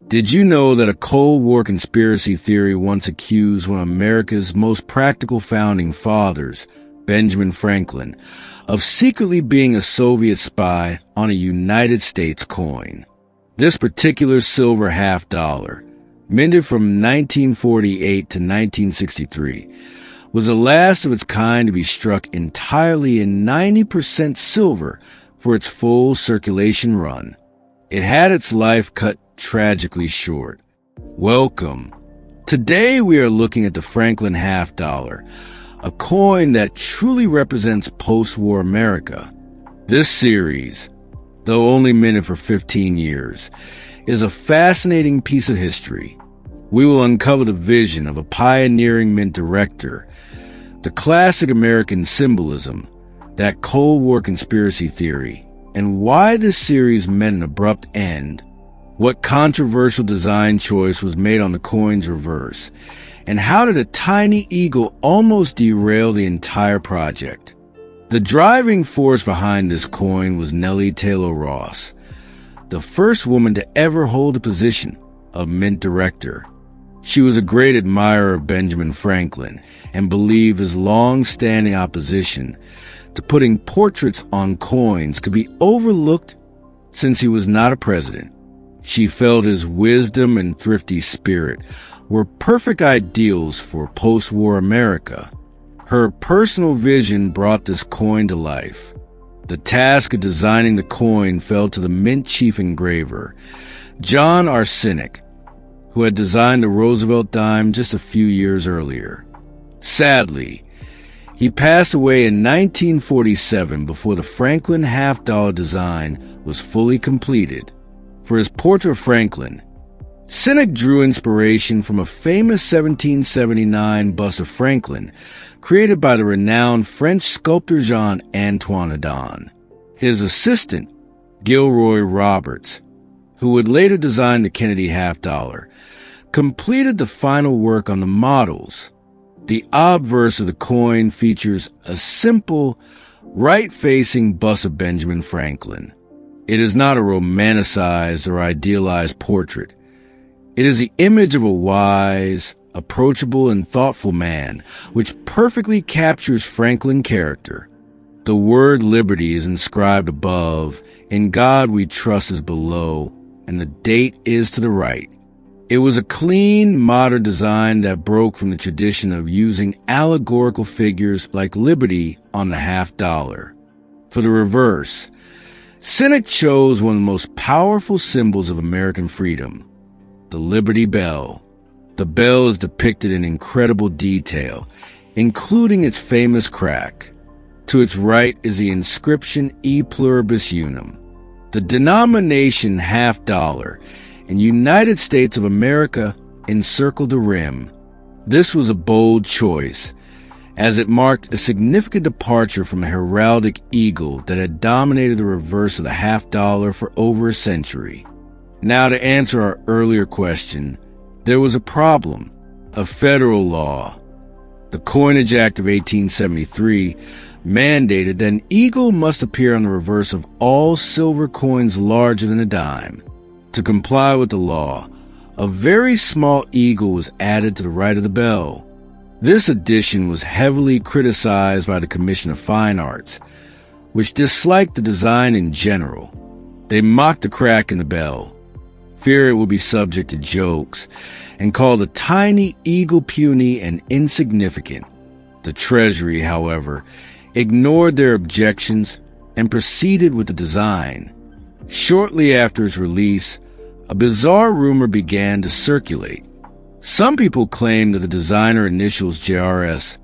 Did you know that a Cold War conspiracy theory once accused one of America's most practical founding fathers, Benjamin Franklin, of secretly being a Soviet spy on a United States coin? This particular silver half-dollar, minted from 1948 to 1963, was the last of its kind to be struck entirely in 90% silver for its full circulation run. It had its life cut tragically short. Welcome. Today we are looking at the Franklin half-dollar, a coin that truly represents post-war America. This series, though only minted for 15 years, is a fascinating piece of history. We will uncover the vision of a pioneering mint director, the classic American symbolism, that Cold War conspiracy theory, and why this series met an abrupt end, what controversial design choice was made on the coin's reverse, and how did a tiny eagle almost derail the entire project. The driving force behind this coin was Nellie Taylor Ross, the first woman to ever hold the position of mint director. She was a great admirer of Benjamin Franklin and believed his long-standing opposition to putting portraits on coins could be overlooked since he was not a president. She felt his wisdom and thrifty spirit were perfect ideals for post-war America. Her personal vision brought this coin to life. The task of designing the coin fell to the mint chief engraver, John Arsenic, who had designed the Roosevelt dime just a few years earlier. Sadly, he passed away in 1947 before the Franklin half-dollar design was fully completed. For his portrait of Franklin, Arsenic drew inspiration from a famous 1779 bust of Franklin created by the renowned French sculptor Jean-Antoine Adon. His assistant, Gilroy Roberts, who would later design the Kennedy half-dollar, completed the final work on the models. The obverse of the coin features a simple, right-facing bust of Benjamin Franklin. It is not a romanticized or idealized portrait. It is the image of a wise, approachable, and thoughtful man, which perfectly captures Franklin's character. The word liberty is inscribed above, "In God we trust" is below, and the date is to the right. It was a clean, modern design that broke from the tradition of using allegorical figures like liberty on the half-dollar. For the reverse, Arsenic chose one of the most powerful symbols of American freedom, the Liberty Bell. The bell is depicted in incredible detail, including its famous crack. To its right is the inscription E Pluribus Unum. The denomination half-dollar and United States of America encircled the rim. This was a bold choice, as it marked a significant departure from a heraldic eagle that had dominated the reverse of the half-dollar for over a century. Now, to answer our earlier question, there was a problem, a federal law. The Coinage Act of 1873 mandated that an eagle must appear on the reverse of all silver coins larger than a dime. To comply with the law, a very small eagle was added to the right of the bell. This addition was heavily criticized by the Commission of Fine Arts, which disliked the design in general. They mocked the crack in the bell, fear it would be subject to jokes, and called the tiny eagle puny and insignificant. The Treasury, however, ignored their objections and proceeded with the design. Shortly after its release, a bizarre rumor began to circulate. Some people claimed that the designer initials JRS,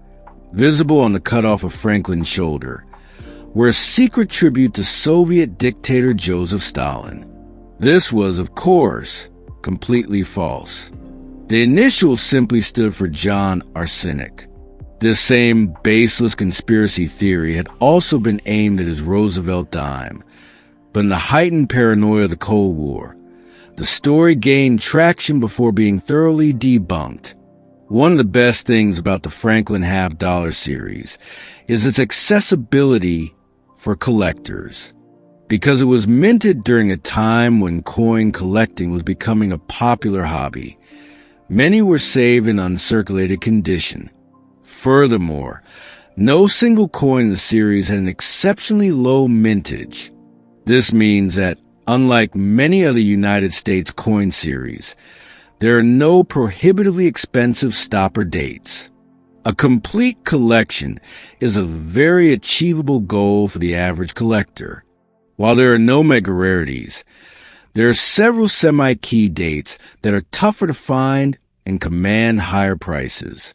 visible on the cutoff of Franklin's shoulder, were a secret tribute to Soviet dictator Joseph Stalin. This was, of course, completely false. The initials simply stood for John Arsenic. This same baseless conspiracy theory had also been aimed at his Roosevelt dime, but in the heightened paranoia of the Cold War, the story gained traction before being thoroughly debunked. One of the best things about the Franklin half-dollar series is its accessibility for collectors. because it was minted during a time when coin collecting was becoming a popular hobby. Many were saved in uncirculated condition. Furthermore, no single coin in the series had an exceptionally low mintage. This means that, unlike many other United States coin series, there are no prohibitively expensive stopper dates. A complete collection is a very achievable goal for the average collector. While there are no mega rarities, there are several semi-key dates that are tougher to find and command higher prices.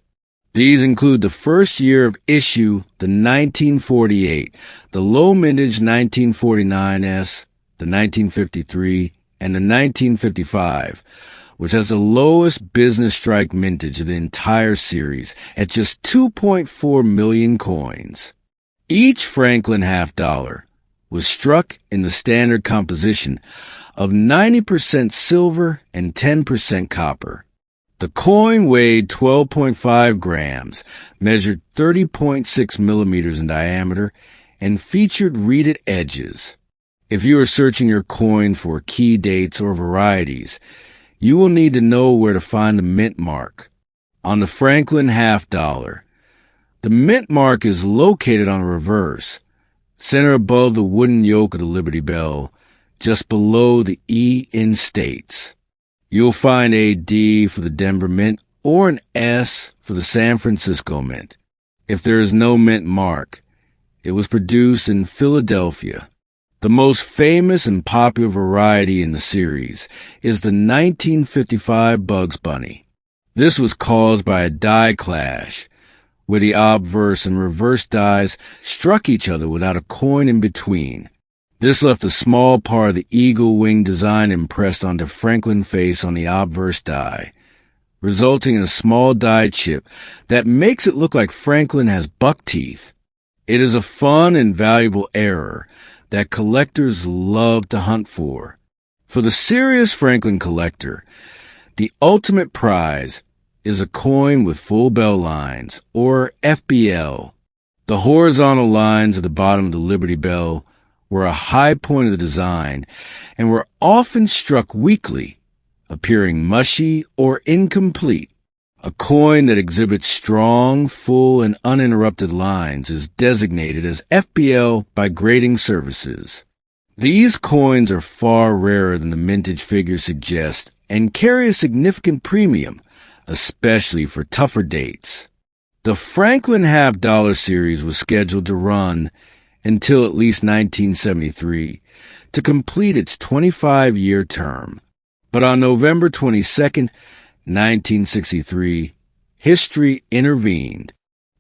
These include the first year of issue, the 1948, the low mintage 1949S, the 1953, and the 1955, which has the lowest business strike mintage of the entire series at just 2.4 million coins. Each Franklin half dollar was struck in the standard composition of 90% silver and 10% copper. The coin weighed 12.5 grams, measured 30.6 millimeters in diameter, and featured reeded edges. If you are searching your coin for key dates or varieties, you will need to know where to find the mint mark. On the Franklin half dollar, the mint mark is located on the reverse, center above the wooden yoke of the Liberty Bell, just below the E in States. You'll find a D for the Denver Mint or an S for the San Francisco Mint. If there is no mint mark, it was produced in Philadelphia. The most famous and popular variety in the series is the 1955 Bugs Bunny. This was caused by a die clash, where the obverse and reverse dies struck each other without a coin in between. This left a small part of the eagle wing design impressed onto Franklin's face on the obverse die, resulting in a small die chip that makes it look like Franklin has buck teeth. It is a fun and valuable error that collectors love to hunt for. For the serious Franklin collector, the ultimate prize is a coin with full bell lines, or FBL. The horizontal lines at the bottom of the Liberty Bell were a high point of the design and were often struck weakly, appearing mushy or incomplete. A coin that exhibits strong, full, and uninterrupted lines is designated as FBL by grading services. These coins are far rarer than the mintage figures suggest and carry a significant premium, especially for tougher dates. The Franklin half-dollar series was scheduled to run until at least 1973 to complete its 25-year term. But on November 22, 1963, history intervened.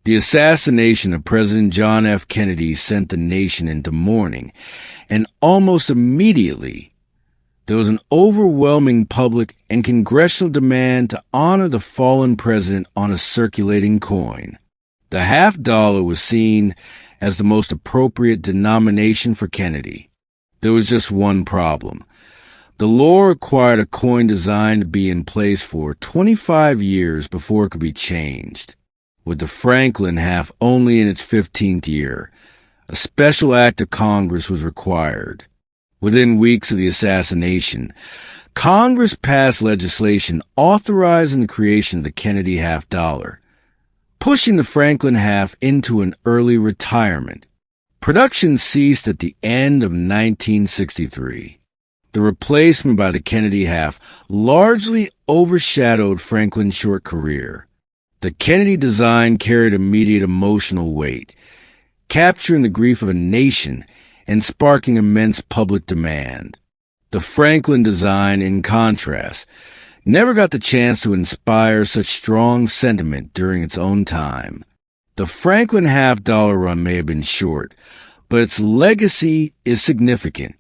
The assassination of President John F. Kennedy sent the nation into mourning, and almost immediately, there was an overwhelming public and congressional demand to honor the fallen president on a circulating coin. The half dollar was seen as the most appropriate denomination for Kennedy. There was just one problem. The law required a coin design to be in place for 25 years before it could be changed. With the Franklin half only in its 15th year, a special act of Congress was required. Within weeks of the assassination, Congress passed legislation authorizing the creation of the Kennedy half dollar, pushing the Franklin half into an early retirement. Production ceased at the end of 1963. The replacement by the Kennedy half largely overshadowed Franklin's short career. The Kennedy design carried immediate emotional weight, capturing the grief of a nation and sparking immense public demand. The Franklin design, in contrast, never got the chance to inspire such strong sentiment during its own time. The Franklin half-dollar run may have been short, but its legacy is significant.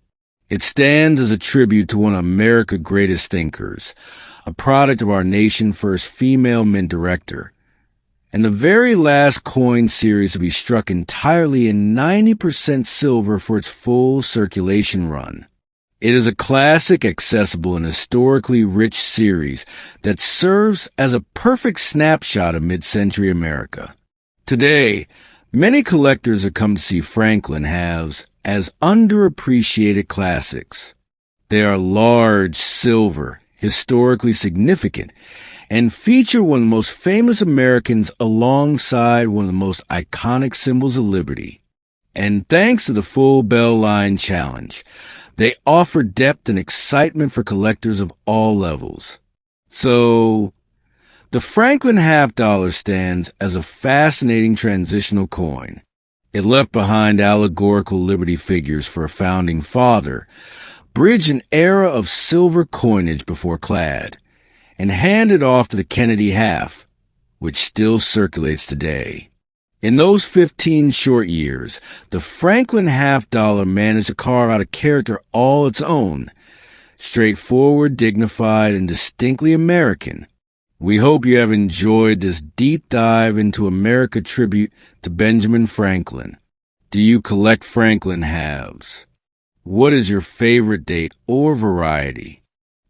It stands as a tribute to one of America's greatest thinkers, a product of our nation's first female mint director, and the very last coin series to be struck entirely in 90% silver for its full circulation run. It is a classic, accessible, and historically rich series that serves as a perfect snapshot of mid-century America. Today, many collectors have come to see Franklin halves as underappreciated classics. They are large, silver, historically significant, and feature one of the most famous Americans alongside one of the most iconic symbols of liberty. And thanks to the full bell line challenge, they offer depth and excitement for collectors of all levels. So, the Franklin half dollar stands as a fascinating transitional coin. It left behind allegorical liberty figures for a founding father, bridged an era of silver coinage before clad, and handed off to the Kennedy half, which still circulates today. In those 15 short years, the Franklin half dollar managed to carve out a character all its own, straightforward, dignified, and distinctly American. We hope you have enjoyed this deep dive into America tribute to Benjamin Franklin. Do you collect Franklin halves? What is your favorite date or variety?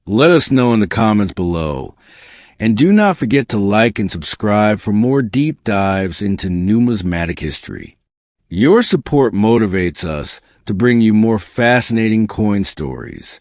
Let us know in the comments below. And do not forget to like and subscribe for more deep dives into numismatic history. Your support motivates us to bring you more fascinating coin stories.